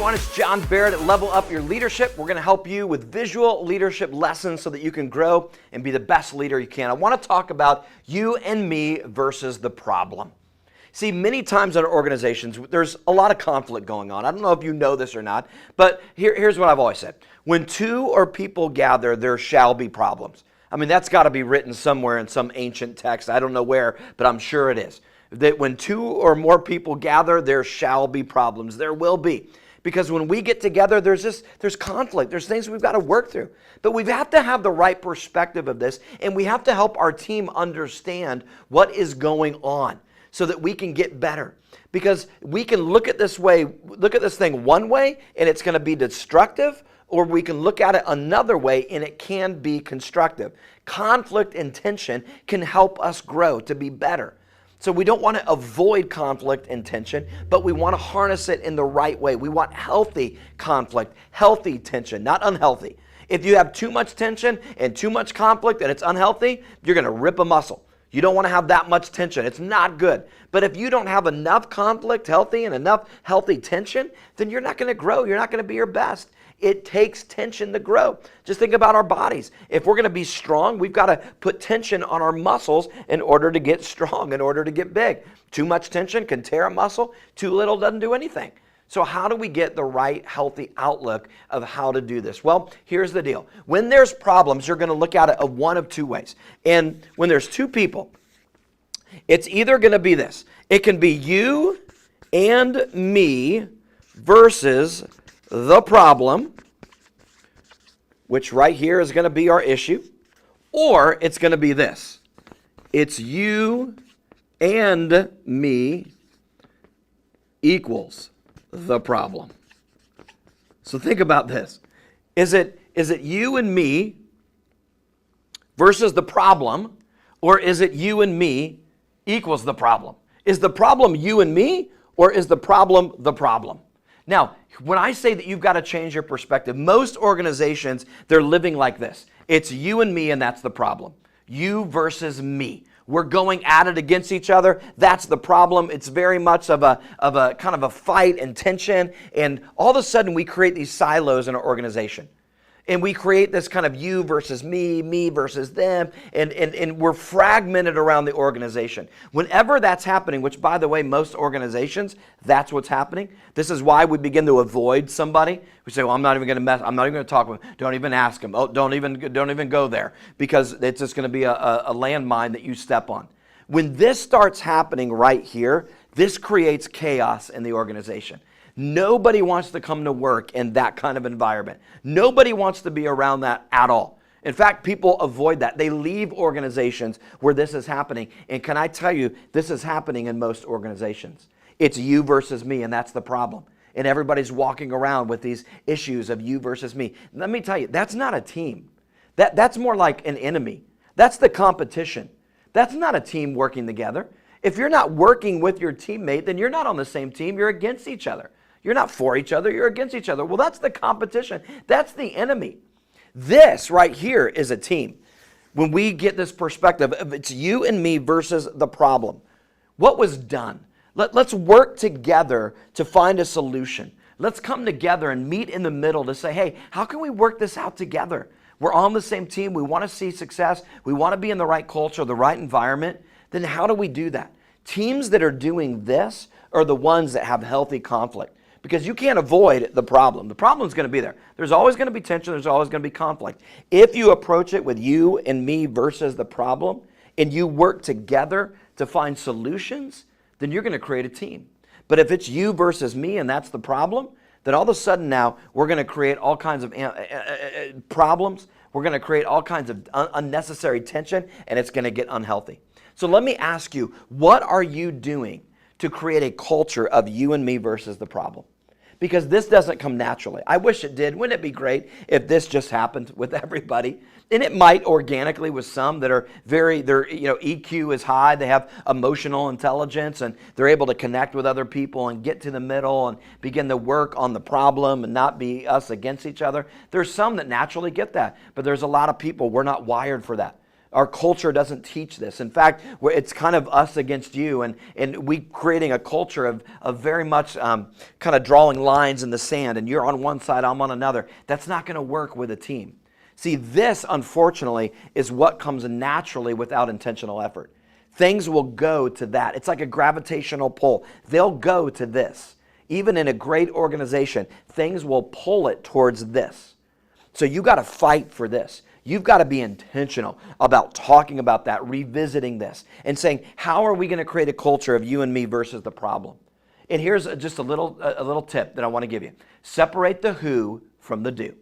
everyone, it's John Barrett at Level Up Your Leadership. We're going to help you with visual leadership lessons so that you can grow and be the best leader you can. I want to talk about you and me versus the problem. See, many times in our organizations, there's a lot of conflict going on. I don't know if you know this or not, but here's what I've always said. When two or people gather, there shall be problems. I mean, that's got to be written somewhere in some ancient text. I don't know where, but I'm sure it is. That when two or more people gather, there shall be problems. There will be. Because when we get together, there's conflict. There's things we've got to work through. But we have to have the right perspective of this, and we have to help our team understand what is going on so that we can get better. Because we can look at this thing one way, and it's going to be destructive, or we can look at it another way, and it can be constructive. Conflict and tension can help us grow to be better. So we don't want to avoid conflict and tension, but we want to harness it in the right way. We want healthy conflict, healthy tension, not unhealthy. If you have too much tension and too much conflict and it's unhealthy, you're going to rip a muscle. You don't want to have that much tension. It's not good. But if you don't have enough conflict healthy and enough healthy tension, then you're not going to grow. You're not going to be your best. It takes tension to grow. Just think about our bodies. If we're going to be strong, we've got to put tension on our muscles in order to get strong, in order to get big. Too much tension can tear a muscle. Too little doesn't do anything. So how do we get the right healthy outlook of how to do this? Well, here's the deal. When there's problems, you're going to look at it of one of two ways. And when there's two people, it's either going to be this. It can be you and me versus the problem, which right here is going to be our issue, or it's going to be this. It's you and me equals the problem. So think about this. Is it you and me versus the problem, or is it you and me equals the problem? Is the problem you and me, or is the problem the problem? Now, when I say that you've got to change your perspective, most organizations, they're living like this. It's you and me, and that's the problem. You versus me. We're going at it against each other. That's the problem. It's very much of a kind of a fight and tension, and all of a sudden we create these silos in our organization. And we create this kind of you versus me versus them, and we're fragmented around the organization. Whenever that's happening, which by the way, most organizations, that's what's happening. This is why we begin to avoid somebody. We say, well, I'm not even going to I'm not even going to talk with them. Don't even ask them. Oh, don't even go there, because it's just going to be a landmine that you step on. When this starts happening right here, this creates chaos in the organization. Nobody wants to come to work in that kind of environment. Nobody wants to be around that at all. In fact, people avoid that. They leave organizations where this is happening. And can I tell you, this is happening in most organizations. It's you versus me, and that's the problem. And everybody's walking around with these issues of you versus me. Let me tell you, that's not a team. That's more like an enemy. That's the competition. That's not a team working together. If you're not working with your teammate, then you're not on the same team. You're against each other. You're not for each other, you're against each other. Well, that's the competition. That's the enemy. This right here is a team. When we get this perspective of it's you and me versus the problem, what was done? Let's work together to find a solution. Let's come together and meet in the middle to say, hey, how can we work this out together? We're on the same team. We want to see success. We want to be in the right culture, the right environment. Then how do we do that? Teams that are doing this are the ones that have healthy conflict. Because you can't avoid the problem. The problem's going to be there. There's always going to be tension. There's always going to be conflict. If you approach it with you and me versus the problem, and you work together to find solutions, then you're going to create a team. But if it's you versus me and that's the problem, then all of a sudden now we're going to create all kinds of problems. We're going to create all kinds of unnecessary tension, and it's going to get unhealthy. So let me ask you, what are you doing to create a culture of you and me versus the problem? Because this doesn't come naturally. I wish it did. Wouldn't it be great if this just happened with everybody? And it might organically with some that are their EQ is high, they have emotional intelligence, and they're able to connect with other people and get to the middle and begin to work on the problem and not be us against each other. There's some that naturally get that, but there's a lot of people, we're not wired for that. Our culture doesn't teach this. In fact, it's kind of us against you, and we creating a culture of very much kind of drawing lines in the sand, and you're on one side, I'm on another. That's not going to work with a team. See, this, unfortunately, is what comes naturally without intentional effort. Things will go to that. It's like a gravitational pull. They'll go to this. Even in a great organization, things will pull it towards this. So you got to fight for this. You've got to be intentional about talking about that, revisiting this, and saying, how are we going to create a culture of you and me versus the problem? And here's just a little tip that I want to give you. Separate the who from the do.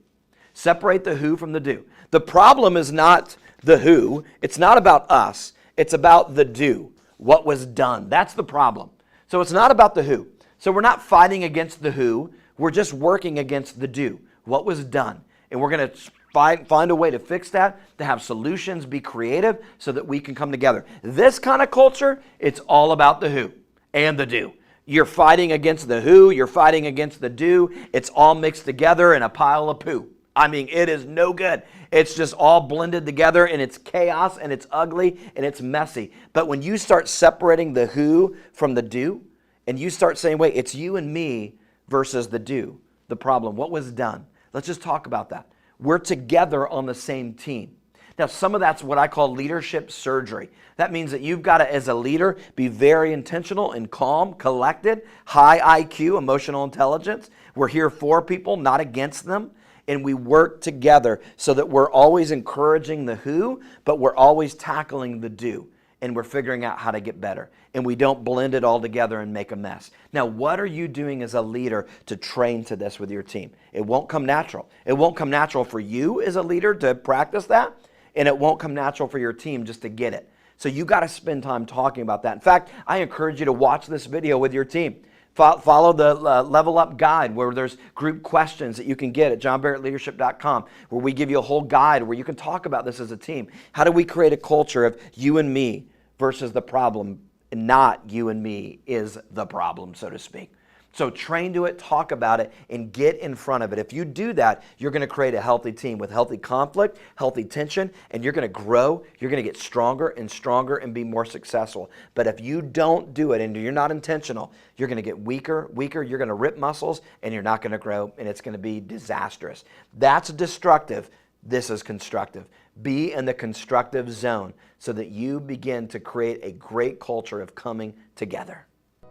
Separate the who from the do. The problem is not the who. It's not about us. It's about the do, what was done. That's the problem. So it's not about the who. So we're not fighting against the who. We're just working against the do, what was done. And we're going to find a way to fix that, to have solutions, be creative so that we can come together. This kind of culture, it's all about the who and the do. You're fighting against the who, you're fighting against the do. It's all mixed together in a pile of poo. I mean, it is no good. It's just all blended together, and it's chaos, and it's ugly, and it's messy. But when you start separating the who from the do, and you start saying, wait, it's you and me versus the do, the problem, what was done? Let's just talk about that. We're together on the same team. Now, some of that's what I call leadership surgery. That means that you've got to, as a leader, be very intentional and calm, collected, high IQ, emotional intelligence. We're here for people, not against them. And we work together so that we're always encouraging the who, but we're always tackling the do. And we're figuring out how to get better. And we don't blend it all together and make a mess. Now, what are you doing as a leader to train to this with your team? It won't come natural. It won't come natural for you as a leader to practice that, and it won't come natural for your team just to get it. So you got to spend time talking about that. In fact, I encourage you to watch this video with your team. Follow the Level Up Guide, where there's group questions that you can get at johnbarrettleadership.com, where we give you a whole guide where you can talk about this as a team. How do we create a culture of you and me versus the problem, and not you and me is the problem, so to speak? So train to it, talk about it, and get in front of it. If you do that, you're going to create a healthy team with healthy conflict, healthy tension, and you're going to grow. You're going to get stronger and be more successful. But if you don't do it and you're not intentional, you're going to get weaker. You're going to rip muscles, and you're not going to grow, and it's going to be disastrous. That's destructive. This is constructive. Be in the constructive zone so that you begin to create a great culture of coming together.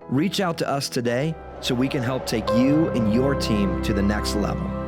Reach out to us today so we can help take you and your team to the next level.